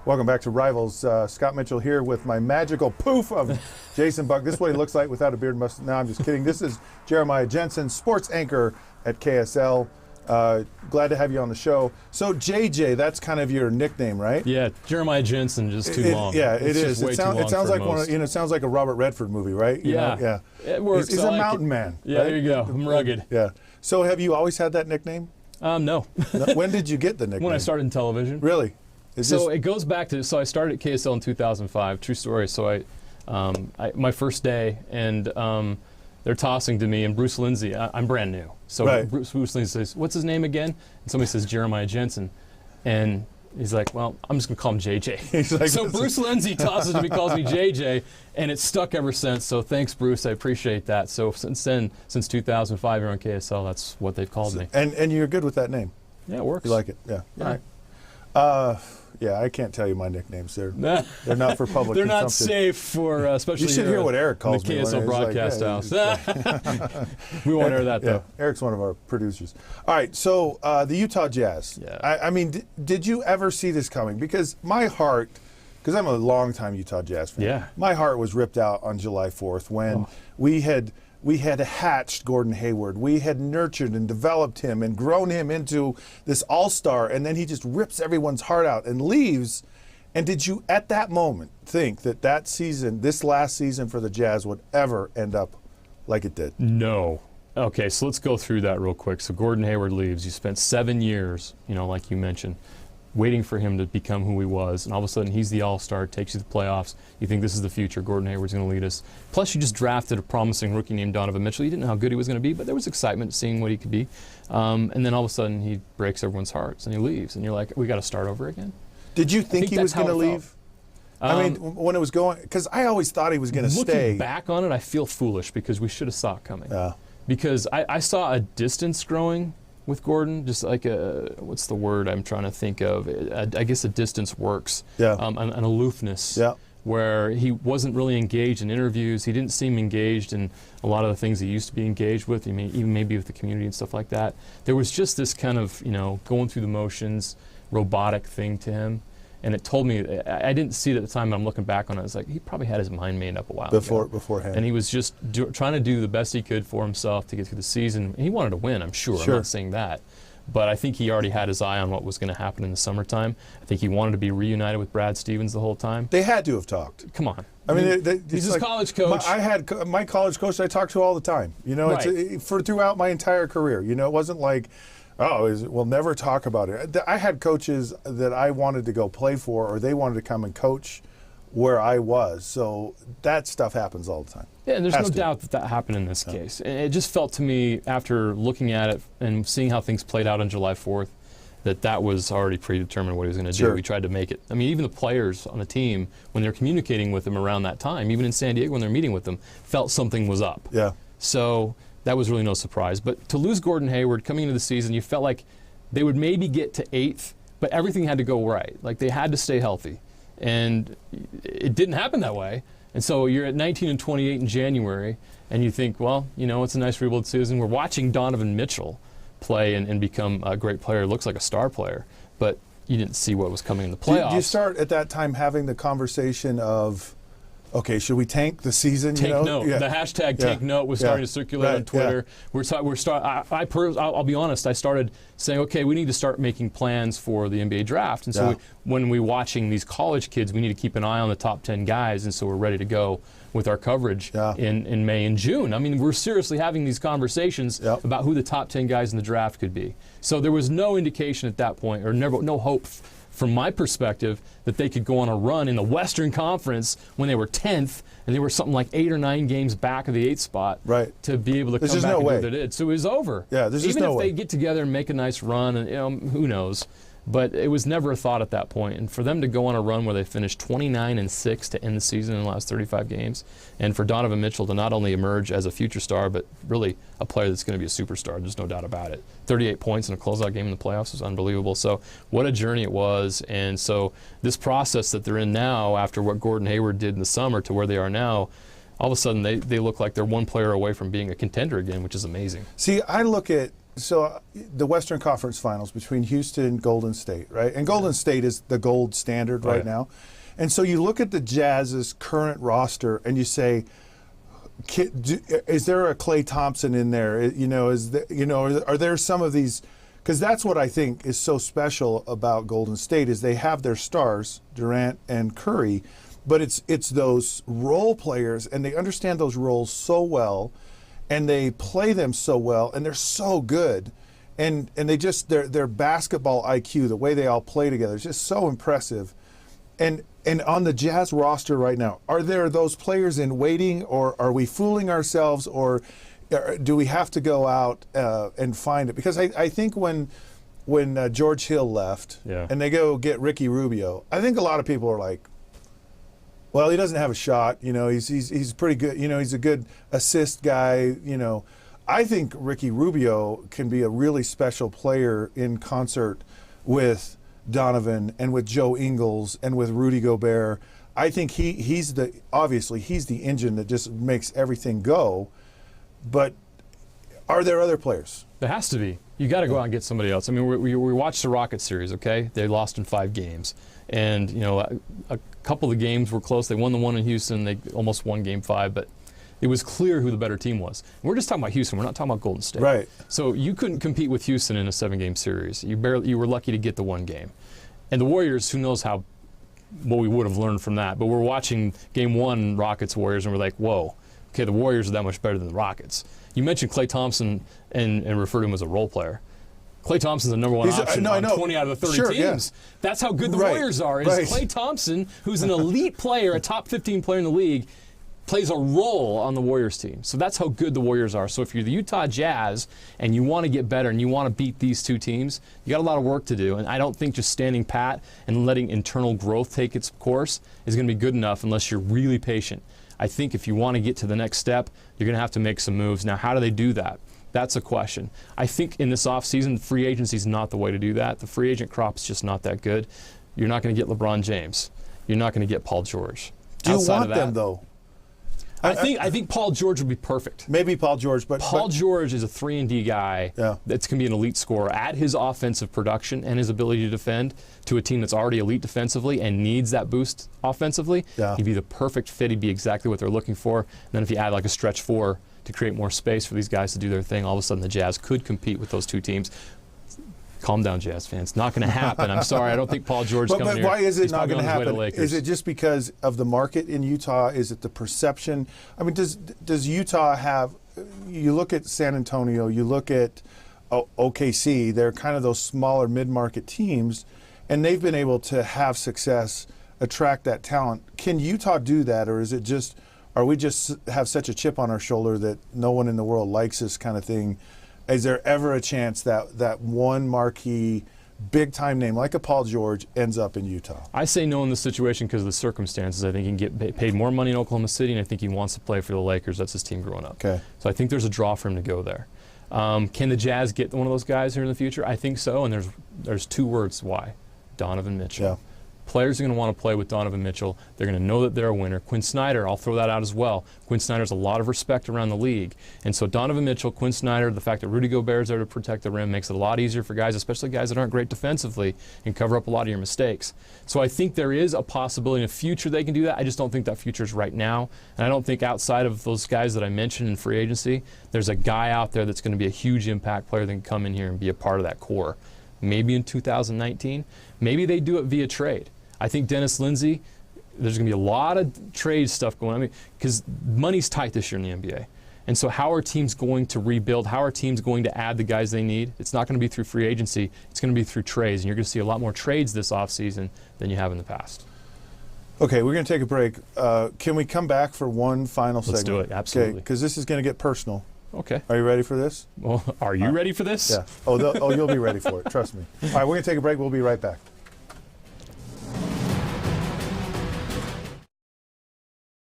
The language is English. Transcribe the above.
Welcome back to Rivals. Scott Mitchell here with my magical poof of Jason Buck. This is what he looks like without a beard and mustache. No, I'm just kidding. This is Jeremiah Jensen, sports anchor at KSL. Glad to have you on the show. So JJ, that's kind of your nickname, right? Yeah, Jeremiah Jensen, just too long. Yeah, it is. is. It sounds like one. It sounds like a Robert Redford movie, right? Yeah. It works. He's a mountain man. Yeah, right? there you go. I'm rugged. Yeah. So have you always had that nickname? No. When did you get the nickname? When I started in television. Really? It goes back to, so I started at KSL in 2005, true story. So my first day, and they're tossing to me, and Bruce Lindsay, I'm brand new. So right. Bruce Lindsay says, what's his name again? And somebody says Jeremiah Jensen. And he's like, well, I'm just going to call him JJ. Like, so Bruce Lindsay tosses to me, calls me JJ, and it's stuck ever since. So thanks, Bruce. I appreciate that. So since then, since 2005 here on KSL, that's what they've called me. And you're good with that name? Yeah, it works. You like it? Yeah. All right. Yeah, I can't tell you my nicknames. They're not for public They're not consumption. safe for, especially you should hear what Eric calls the me. KSL broadcast house. We won't air that, though. Yeah, Eric's one of our producers. All right, so the Utah Jazz. Yeah. I mean, did you ever see this coming? Because my heart, because I'm a longtime Utah Jazz fan, yeah. My heart was ripped out on July 4th when we had hatched Gordon Hayward. We had nurtured and developed him and grown him into this all-star, and then he just rips everyone's heart out and leaves. And did you, at that moment, think that season, this last season for the Jazz, would ever end up like it did? No. Okay, so let's go through that real quick. So Gordon Hayward leaves. You spent 7 years, like you mentioned, waiting for him to become who he was, and all of a sudden he's the all-star, takes you to the playoffs. You think this is the future, Gordon Hayward's going to lead us. Plus you just drafted a promising rookie named Donovan Mitchell. You didn't know how good he was going to be, but there was excitement seeing what he could be. And then all of a sudden he breaks everyone's hearts and he leaves, and you're like, we got to start over again? Did you think he was going to leave? I mean, when it was going, because I always thought he was going to stay. Looking back on it, I feel foolish because we should have saw it coming. Yeah. Because I saw a distance growing with Gordon, just like what's the word I'm trying to think of? I guess a distance works. Yeah. An aloofness. Yeah. Where he wasn't really engaged in interviews. He didn't seem engaged in a lot of the things he used to be engaged with, even maybe with the community and stuff like that. There was just this kind of, going through the motions, robotic thing to him. And it told me, I didn't see it at the time, but I'm looking back on it, it's like he probably had his mind made up a while ago. Beforehand. And he was just trying to do the best he could for himself to get through the season. He wanted to win, I'm sure. I'm not saying that. But I think he already had his eye on what was going to happen in the summertime. I think he wanted to be reunited with Brad Stevens the whole time. They had to have talked. Come on. I mean, he's his college coach. I had my college coach I talked to all the time. Right. Throughout my entire career. It wasn't like, we'll never talk about it. I had coaches that I wanted to go play for, or they wanted to come and coach where I was. So that stuff happens all the time. Yeah, and there's no doubt that happened in this case. And it just felt to me, after looking at it and seeing how things played out on July 4th, that was already predetermined what he was going to do. We tried to make it. I mean, even the players on the team, when they're communicating with him around that time, even in San Diego when they're meeting with him, felt something was up. Yeah. So that was really no surprise. But to lose Gordon Hayward coming into the season, you felt like they would maybe get to 8th, but everything had to go right. Like they had to stay healthy. And it didn't happen that way. And so you're at 19-28 in January, and you think, well, it's a nice rebuild season. We're watching Donovan Mitchell play and become a great player. Looks like a star player, but you didn't see what was coming in the playoffs. Do you start at that time having the conversation of, okay, should we tank the season? Take note. Yeah. The hashtag take note was starting to circulate on Twitter. Yeah. I'll be honest, I started saying, okay, we need to start making plans for the NBA draft. And so when we're watching these college kids, we need to keep an eye on the top 10 guys, and so we're ready to go with our coverage in May and June. I mean, we're seriously having these conversations about who the top 10 guys in the draft could be. So there was no indication at that point, or no hope from my perspective, that they could go on a run in the Western Conference when they were 10th, and they were something like 8 or 9 games back of the 8th spot to be able to come back and do what they did. So it was over. Yeah, there's just no way. Even if they get together and make a nice run, and who knows. But it was never a thought at that point. And for them to go on a run where they finished 29-6 to end the season in the last 35 games, and for Donovan Mitchell to not only emerge as a future star, but really a player that's going to be a superstar, there's no doubt about it. 38 points in a closeout game in the playoffs was unbelievable. So what a journey it was. And so this process that they're in now, after what Gordon Hayward did in the summer to where they are now, all of a sudden they look like they're one player away from being a contender again, which is amazing. See, I look at the Western Conference Finals between Houston and Golden State, right? And Golden State is the gold standard right now. And so you look at the Jazz's current roster and you say, is there a Klay Thompson in there? Are there some of these? Because that's what I think is so special about Golden State is they have their stars, Durant and Curry, but it's those role players, and they understand those roles so well, and they play them so well, and they're so good, and they just their basketball IQ, the way they all play together, is just so impressive. And on the Jazz roster right now, are there those players in waiting, or are we fooling ourselves, or do we have to go out and find it? Because I think when George Hill left and they go get Ricky Rubio, I think a lot of people are like, well, he doesn't have a shot. He's pretty good. He's a good assist guy. I think Ricky Rubio can be a really special player in concert with Donovan and with Joe Ingles and with Rudy Gobert. I think he's the engine that just makes everything go. But are there other players? There has to be. You got to go out and get somebody else. I mean, we watched the Rockets series, okay? They lost in 5 games. And, a couple of the games were close. They won the one in Houston. They almost won Game 5. But it was clear who the better team was. And we're just talking about Houston. We're not talking about Golden State. Right. So you couldn't compete with Houston in a 7-game series. You were lucky to get the 1 game. And the Warriors, who knows what we would have learned from that. But we're watching Game 1 Rockets-Warriors, and we're like, whoa. Okay, the Warriors are that much better than the Rockets. You mentioned Klay Thompson and referred to him as a role player. Klay Thompson's the number 1 option on 20 out of the 30 teams. Yeah. That's how good the Warriors are. Klay Thompson, who's an elite player, a top 15 player in the league, plays a role on the Warriors team. So that's how good the Warriors are. So if you're the Utah Jazz and you want to get better and you want to beat these 2 teams, you got a lot of work to do. And I don't think just standing pat and letting internal growth take its course is going to be good enough unless you're really patient. I think if you want to get to the next step, you're going to have to make some moves. Now, how do they do that? That's a question. I think in this offseason, free agency is not the way to do that. The free agent crop is just not that good. You're not going to get LeBron James. You're not going to get Paul George. Do you want them, though? I think Paul George would be perfect. Maybe Paul George, but Paul George is a 3-and-D guy that's going to be an elite scorer. Add his offensive production and his ability to defend to a team that's already elite defensively and needs that boost offensively. He'd be the perfect fit. He'd be exactly what they're looking for. And then if you add like a stretch 4 to create more space for these guys to do their thing, all of a sudden the Jazz could compete with those 2 teams. Calm down, Jazz fans. Not going to happen. I'm sorry. I don't think Paul George is coming here. But why is it not going to happen? Is it just because of the market in Utah? Is it the perception? I mean, does Utah have? You look at San Antonio. You look at OKC. They're kind of those smaller mid-market teams, and they've been able to have success, attract that talent. Can Utah do that, or is it just? Are we just have such a chip on our shoulder that no one in the world likes this kind of thing? Is there ever a chance that one marquee, big-time name like a Paul George ends up in Utah? I say no in this situation because of the circumstances. I think he can get paid more money in Oklahoma City, and I think he wants to play for the Lakers. That's his team growing up. Okay. So I think there's a draw for him to go there. Can the Jazz get one of those guys here in the future? I think so, and there's 2 words why. Donovan Mitchell. Yeah. Players are going to want to play with Donovan Mitchell. They're going to know that they're a winner. Quinn Snyder, I'll throw that out as well. Quinn Snyder's a lot of respect around the league. And so Donovan Mitchell, Quinn Snyder, the fact that Rudy Gobert is there to protect the rim makes it a lot easier for guys, especially guys that aren't great defensively, and cover up a lot of your mistakes. So I think there is a possibility in the future they can do that. I just don't think that future is right now. And I don't think outside of those guys that I mentioned in free agency, there's a guy out there that's going to be a huge impact player that can come in here and be a part of that core. Maybe in 2019. Maybe they do it via trade. I think Dennis Lindsey, there's going to be a lot of trade stuff going on. I mean, because money's tight this year in the NBA. And so how are teams going to rebuild? How are teams going to add the guys they need? It's not going to be through free agency. It's going to be through trades. And you're going to see a lot more trades this offseason than you have in the past. Okay, we're going to take a break. Can we come back for one final segment? Let's do it, absolutely. Okay, because this is going to get personal. Okay. Are you ready for this? Well, are you ready for this? Yeah. Oh, you'll be ready for it. Trust me. All right, we're going to take a break. We'll be right back.